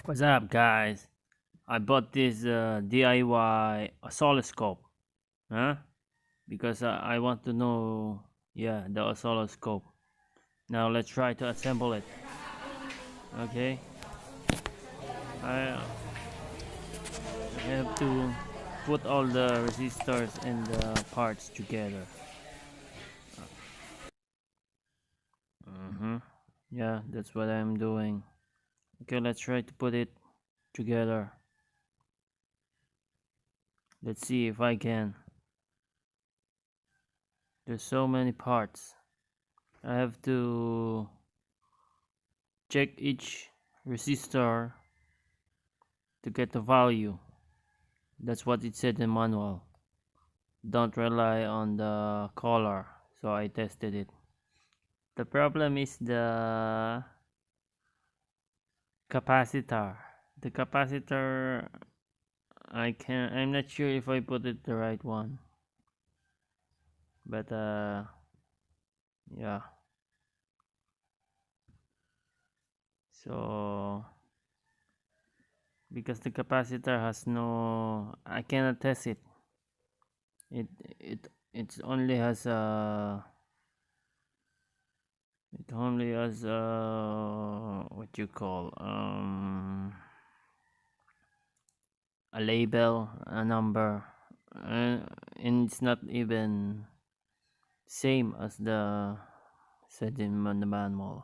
What's up, guys? I bought this DIY oscilloscope, huh? Because I want to know, yeah, the oscilloscope. Now let's try to assemble it. Okay, I have to put all the resistors and the parts together. Mm-hmm. Yeah, that's what I'm doing. Okay, let's try to put it together. Let's see if I can. There's so many parts. I have to check each resistor to get the value. That's what it said in manual. Don't rely on the color. So I tested it. The problem is the capacitor. The capacitor, I'm not sure if I put it the right one. But yeah. So because the capacitor has no, I cannot test it. It it only has a It only has what you call a label, a number, and it's not even same as the said in the manual.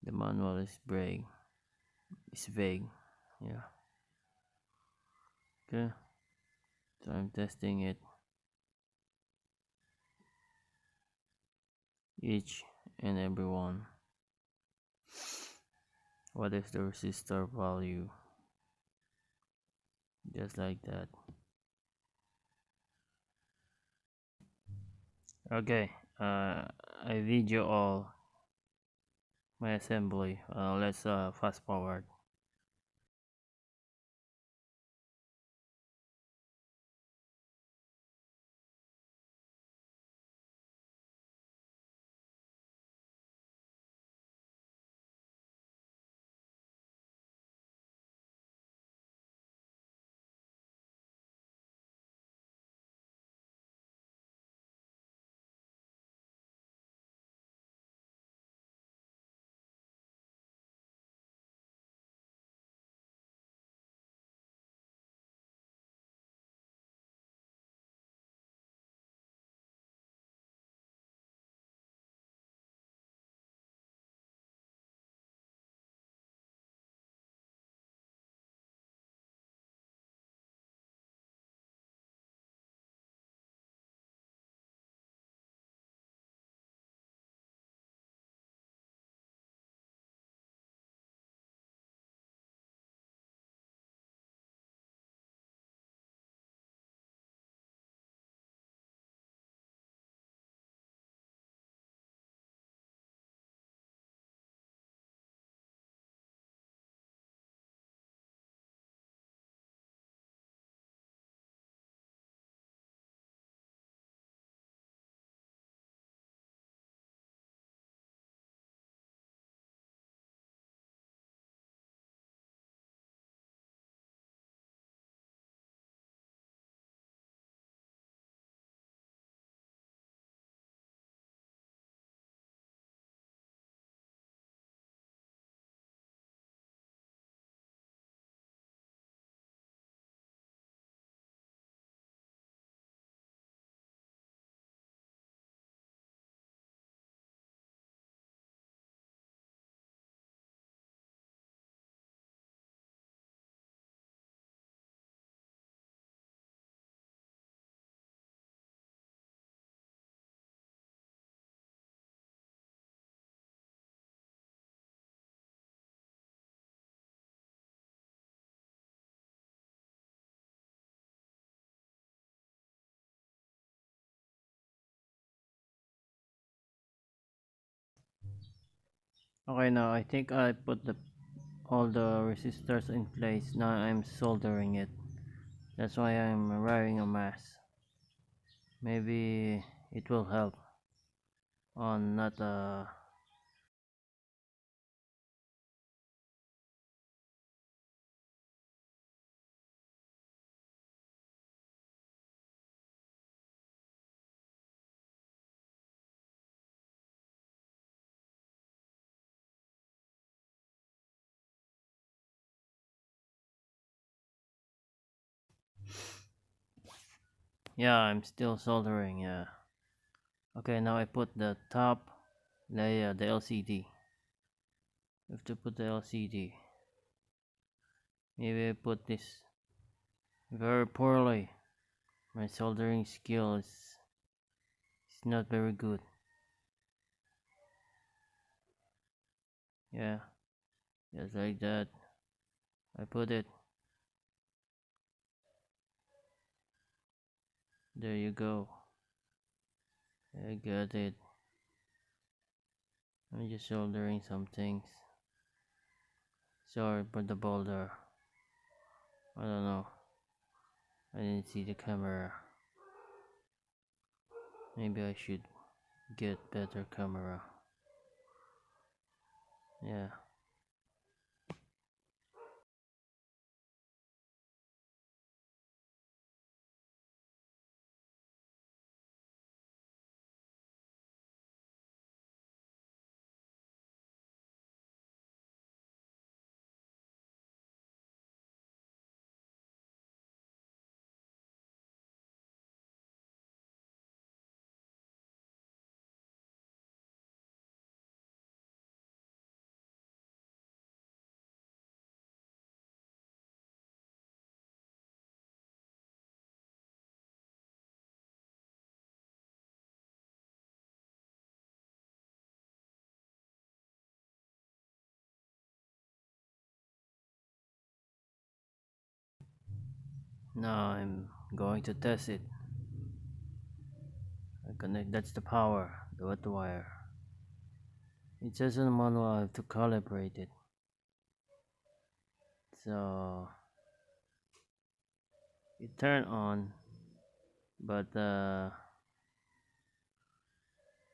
The manual is vague. It's vague. Yeah. Okay. So I'm testing it each and every one. What is the resistor value? Just like that. Okay. I video all my assembly. Let's fast forward. Okay, now I think I put all the resistors in place. Now I'm soldering it. That's why I'm wearing a mask. Maybe it will help on not Yeah, I'm still soldering, yeah. Okay, now I put the top layer, the LCD. I have to put the LCD. Maybe I put this very poorly. My soldering skill is not very good. Yeah, just like that. I put it. There you go. I got it. I'm just soldering some things. Sorry for the boulder. I don't know. I didn't see the camera. Maybe I should get better camera. Yeah. Now I'm going to test it. I connect, that's the power, the wet wire. It says in the manual I have to calibrate it. So it turned on, but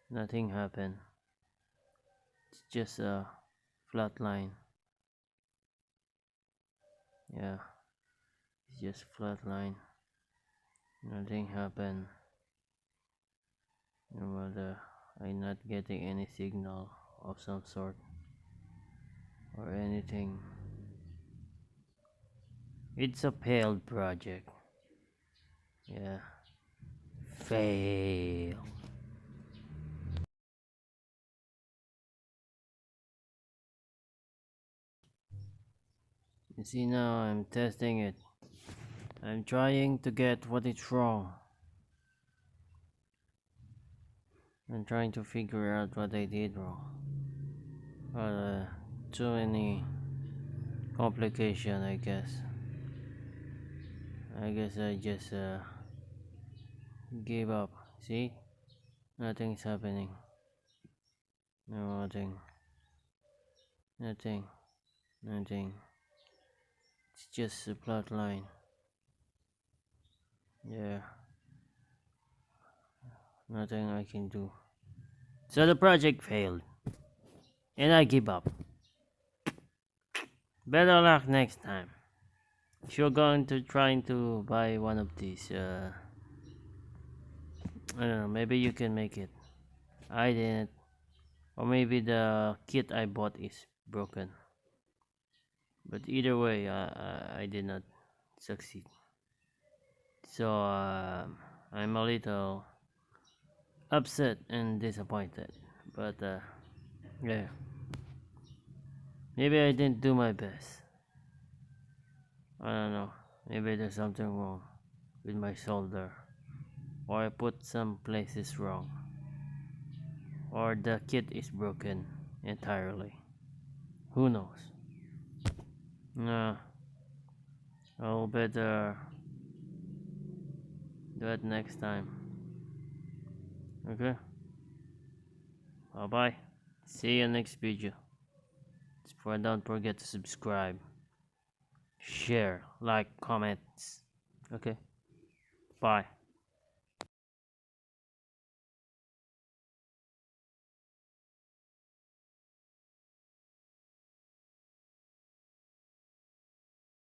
nothing happened. It's just a flat line. Yeah, it's just flat line. Nothing happened. No matter, I'm not getting any signal of some sort or anything. It's a failed project. Yeah. Fail. You see, now I'm testing it. I'm trying to get what is wrong. I'm trying to figure out what I did wrong. But too many complication, I guess. I guess I just gave up. See? Nothing's happening. No, nothing. Nothing. Nothing. It's just a plot line. Yeah. Nothing I can do. So the project failed. And I give up. Better luck next time. If you're going to trying to buy one of these, I don't know, maybe you can make it. I didn't. Or maybe the kit I bought is broken. But either way, I did not succeed. So I'm a little upset and disappointed. But yeah, maybe I didn't do my best. I don't know. Maybe there's something wrong with my solder, or I put some places wrong, or the kit is broken entirely. Who knows? Nah, I'll better do it next time. Okay? Bye bye. See you next video. Don't forget to subscribe, share, like, comments. Okay? Bye.